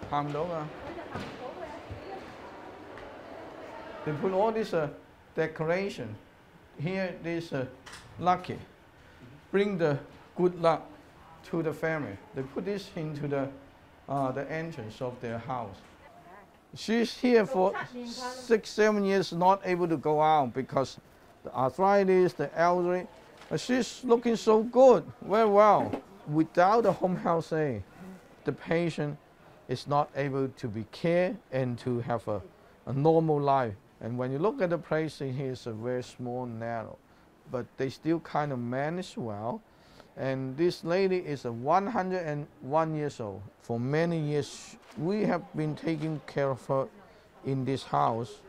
行唔到㗎。They put all this decoration. Here this lucky. Bring the good luck to the family. They put this into the entrance of their house. She's here for 6-7 years, not able to go out because the arthritis, the elderly. She's looking so good, very well. Without the home health aid, the patient is not able to be cared and to have a normal life. And when you look at the place here, it's a very small, narrow, but they still kind of manage well. And this lady is 101 years old. For many years, we have been taking care of her in this house,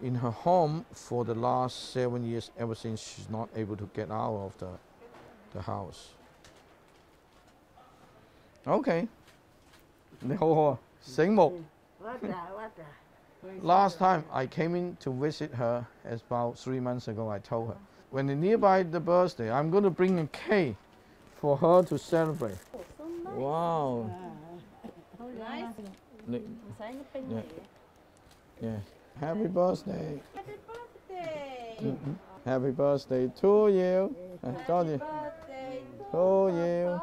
in her home, for the last 7 years, ever since she's not able to get out of the house. Okay. 你好好，醒目。Last time I came in to visit her, about 3 months ago, I told her, when nearby the birthday, I'm going to bring a cake for her to celebrate. Wow. Nice. Yeah. Happy birthday. Happy birthday. Happy birthday to you. Happy birthday to you.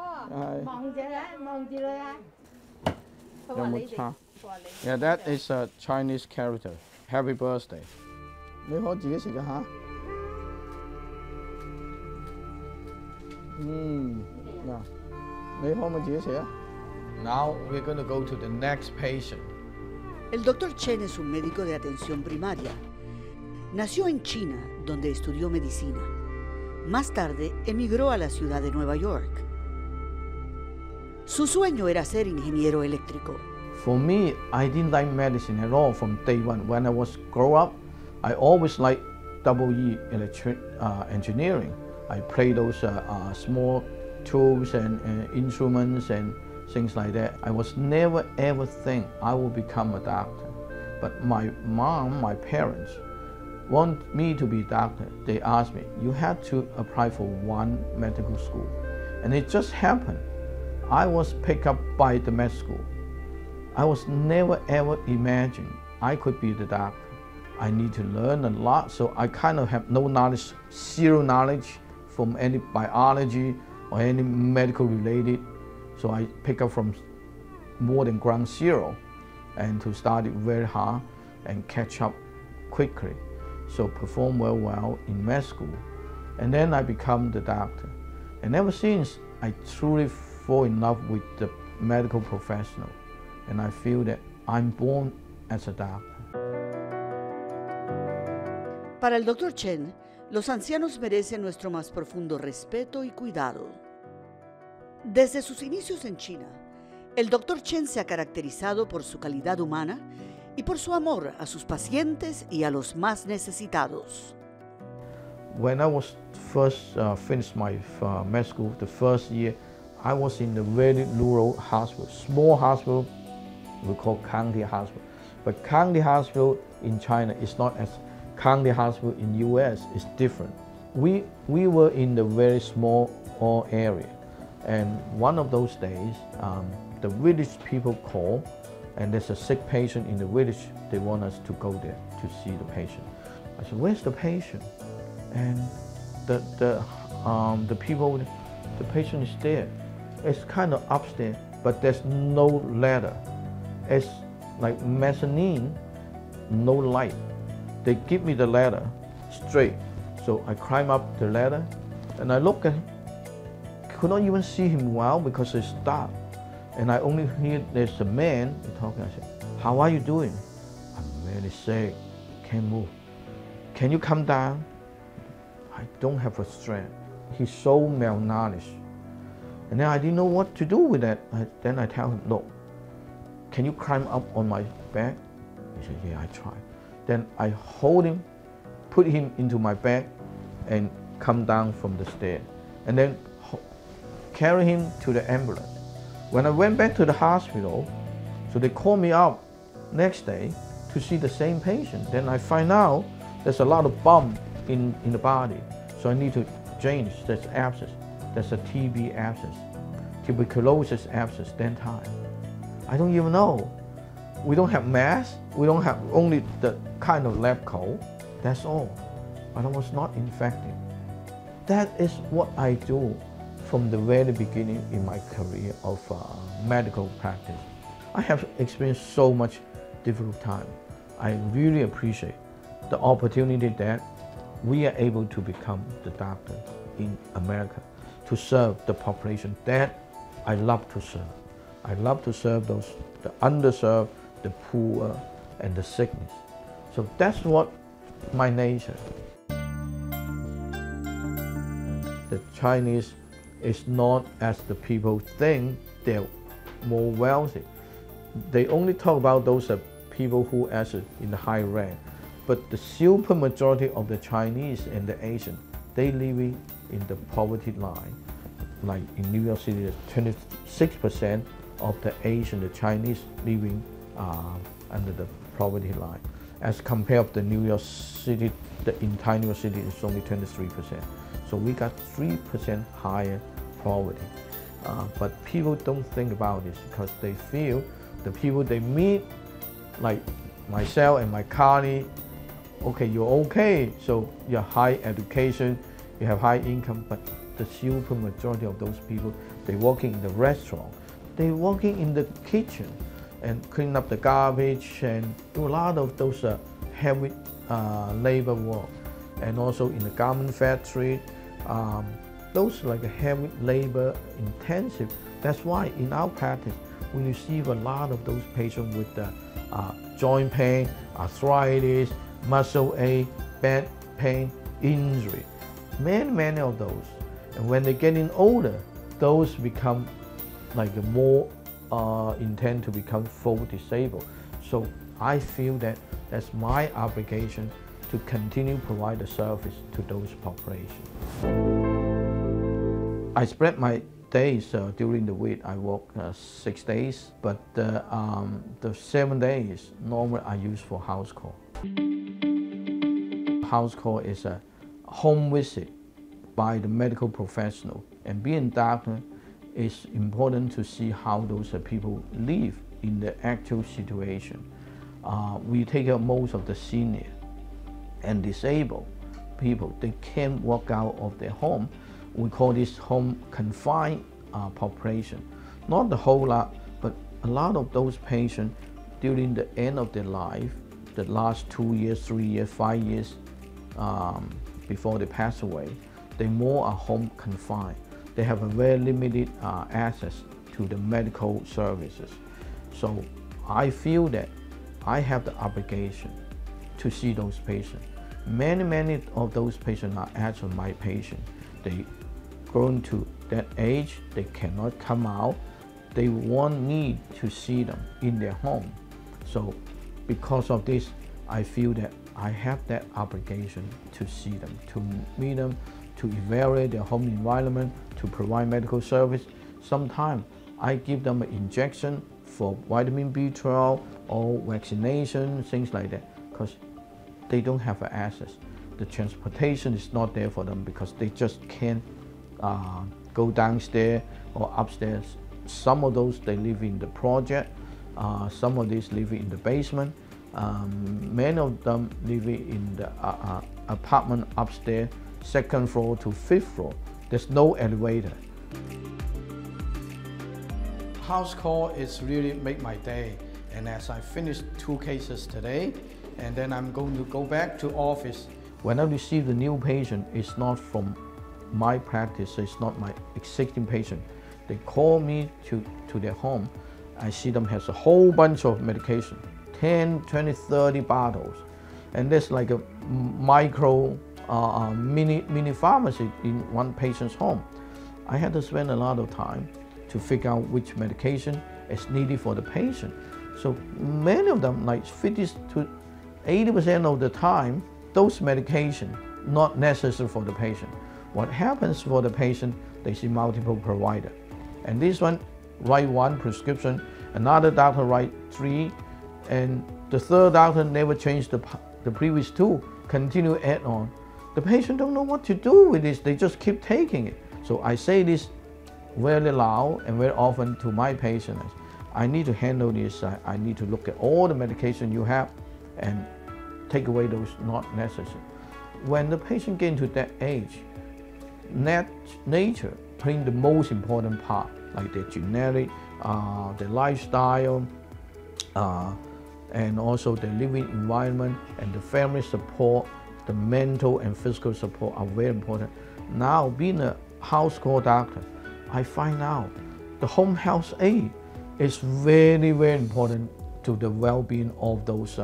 Yeah, that is a Chinese character. Happy birthday. 你可自己食㗎吓。你可唔可以自己食啊？ Now we're going to go to the next patient. El doctor Chen es un médico de atención primaria. Nació en China, donde estudió medicina. Más tarde emigró a la ciudad de Nueva York. Su sueño era ser ingeniero eléctrico. For me, I didn't like medicine at all from day one. When I was grow up, I always liked EE engineering. I played those small tools and instruments and things like that. I was never ever think I will become a doctor. But my mom, my parents, want me to be a doctor. They asked me, you have to apply for one medical school. And it just happened. I was picked up by the med school. I was never ever imagined I could be the doctor. I need to learn a lot, so I kind of have no knowledge, zero knowledge from any biology or any medical related. So I pick up from more than ground zero and to study very hard and catch up quickly. So perform well in med school. And then I become the doctor. And ever since, I truly fall in love with the medical professional. And I feel that I'm born as a doctor. Para el doctor Chen, los ancianos merecen nuestro más profundo respeto y cuidado. Desde sus inicios en China, el doctor Chen se ha caracterizado por su calidad humana y por su amor a sus pacientes y a los más necesitados. When I was first finished my med school, the first year, I was in a very rural hospital, small hospital, we call county hospital. But county hospital in China is not as county hospital in US, it's different. We were in the very small area. And one of those days, the village people call, and there's a sick patient in the village. They want us to go there to see the patient. I said, where's the patient? And the people, the patient is there. It's kind of upstairs, but there's no ladder. It's like mezzanine, no light. They give me the ladder straight. So I climb up the ladder and I look at him. Could not even see him well because it's dark. And I only hear there's a man talking. I said, how are you doing? I'm really sick, can't move. Can you come down? I don't have a strength. He's so malnourished. And then I didn't know what to do with that. Then I tell him, look, can you climb up on my back? He said, yeah, I try. Then I hold him, put him into my bag and come down from the stair. And then carry him to the ambulance. When I went back to the hospital, so they called me up next day to see the same patient. Then I find out there's a lot of bump in the body. So I need to change. There's abscess. There's a TB abscess, tuberculosis abscess, that time. I don't even know. We don't have masks. We don't have only the kind of lab coat. That's all. But I was not infected. That is what I do from the very beginning in my career of medical practice. I have experienced so much difficult time. I really appreciate the opportunity that we are able to become the doctor in America to serve the population that I love to serve. I love to serve those, the underserved, the poor, and the sickness. So that's what my nature. The Chinese is not as the people think they're more wealthy. They only talk about those people who are in the high rank. But the super majority of the Chinese and the Asian, they live in the poverty line. Like in New York City, 26% of the Asian, the Chinese living under the poverty line. As compared to the New York City, the entire New York City is only 23%. So we got 3% higher poverty. But people don't think about this because they feel the people they meet, like myself and my colleague, okay, you're okay, so you have high education, you have high income, but the super majority of those people, they're working in the restaurant, they're working in the kitchen and clean up the garbage and do a lot of those heavy labor work. And also in the garment factory, those like heavy labor intensive. That's why in our practice, we receive a lot of those patients with joint pain, arthritis, muscle ache, back pain, injury. Many of those. And when they're getting older, those become like more intend to become full disabled. So I feel that that's my obligation to continue provide the service to those populations. I spread my days during the week. I work 6 days, but the 7 days normally I use for house call. House call is a home visit by the medical professional, and being a doctor is important to see how those people live in the actual situation. We take care of most of the senior and disabled people. They can't walk out of their home. We call this home confined population. Not the whole lot, but a lot of those patients during the end of their life, the last 2 years, 3 years, 5 years before they pass away, they more are home confined. They have a very limited access to the medical services. So I feel that I have the obligation to see those patients. Many of those patients are actually my patients. They grown to that age, they cannot come out. They want me to see them in their home. So because of this, I feel that I have that obligation to see them, to meet them, to evaluate their home environment, to provide medical service. Sometimes I give them an injection for vitamin B12 or vaccination, things like that, because they don't have access. The transportation is not there for them because they just can't go downstairs or upstairs. Some of those, they live in the project. Some of these live in the basement. Many of them live in the apartment upstairs, 2nd floor to 5th floor. There's no elevator. House call is really make my day. And as I finish 2 cases today, and then I'm going to go back to office. When I receive the new patient, it's not from my practice, it's not my existing patient. They call me to their home. I see them has a whole bunch of medication, 10, 20, 30 bottles. And there's like a micro mini pharmacy in one patient's home. I had to spend a lot of time to figure out which medication is needed for the patient. So many of them, like 50 to 80% of the time, those medications not necessary for the patient. What happens for the patient, they see multiple providers. And this one write 1 prescription, another doctor write 3, and the 3rd doctor never changed the previous 2, continue add on. The patient don't know what to do with this, they just keep taking it. So I say this very loud and very often to my patients. I need to handle this. I need to look at all the medication you have and take away those not necessary. When the patient get into that age, nature playing the most important part, like the genetic, the lifestyle, and also the living environment and the family support, the mental and physical support are very important. Now, being a house call doctor, I find out the home health aid is very, very important to the well-being of those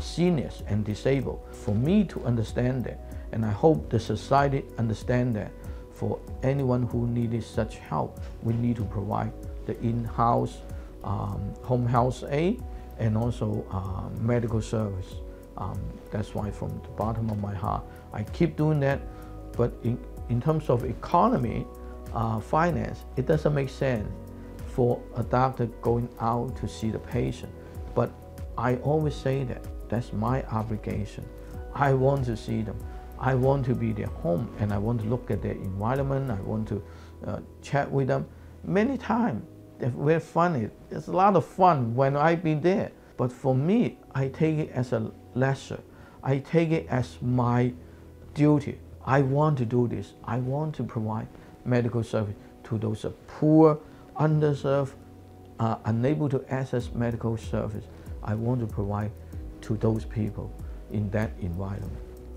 seniors and disabled. For me to understand that, and I hope the society understand that, for anyone who needed such help, we need to provide the in-house home health aid and also medical service. That's why from the bottom of my heart, I keep doing that. But in terms of economy, finance, it doesn't make sense for a doctor going out to see the patient. But I always say that that's my obligation. I want to see them. I want to be their home, and I want to look at their environment. I want to chat with them. Many times, they're very funny. It's a lot of fun when I've been there. But for me, I take it as a leisure. I take it as my duty. I want to do this. I want to provide medical service to those poor, underserved, unable to access medical service. I want to provide to those people in that environment.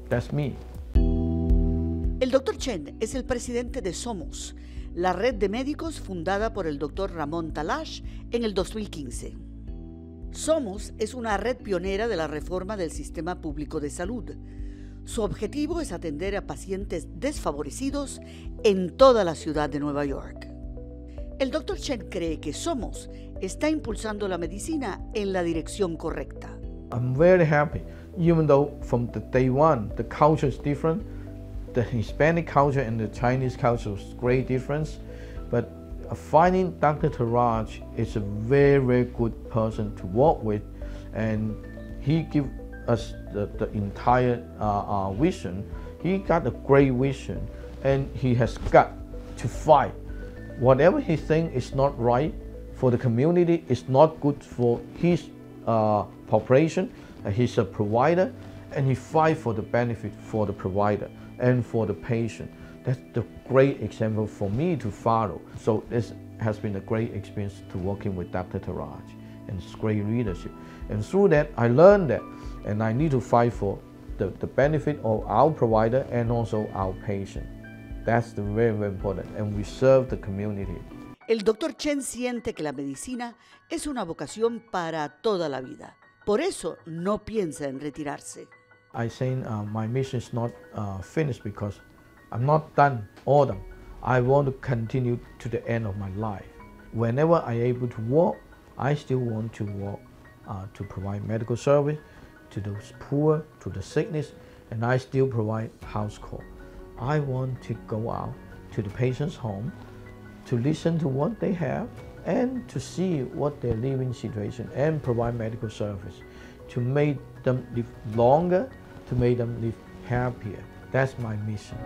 That's me. El Dr. Chen es el presidente de SOMOS, la red de médicos fundada por el Dr. Ramón Talash en el 2015. SOMOS es una red pionera de la reforma del sistema público de salud. Su objetivo es atender a pacientes desfavorecidos en toda la ciudad de Nueva York. El Dr. Chen cree que SOMOS está impulsando la medicina en la dirección correcta. I'm very happy, even though from the day one, the culture is different. The Hispanic culture and the Chinese culture is great difference. But finding Dr. Taraj is a very, very good person to work with, and he gives us the entire vision. He got a great vision, and he has got to fight. Whatever he thinks is not right for the community, is not good for his population. He's a provider, and he fights for the benefit for the provider and for the patient. That's the great example for me to follow. So this has been a great experience to working with Dr. Taraj, and it's great leadership. And through that, I learned that, and I need to fight for the benefit of our provider and also our patient. That's very, very important, and we serve the community. El Dr. Chen siente que la medicina es una vocación para toda la vida. Por eso no piensa en retirarse. I think my mission is not finished because I'm not done all of them. I want to continue to the end of my life. Whenever I'm able to work, I still want to work to provide medical service to those poor, to the sickness, and I still provide house call. I want to go out to the patient's home to listen to what they have and to see what their living situation and provide medical service to make them live longer, to make them live happier. That's my mission.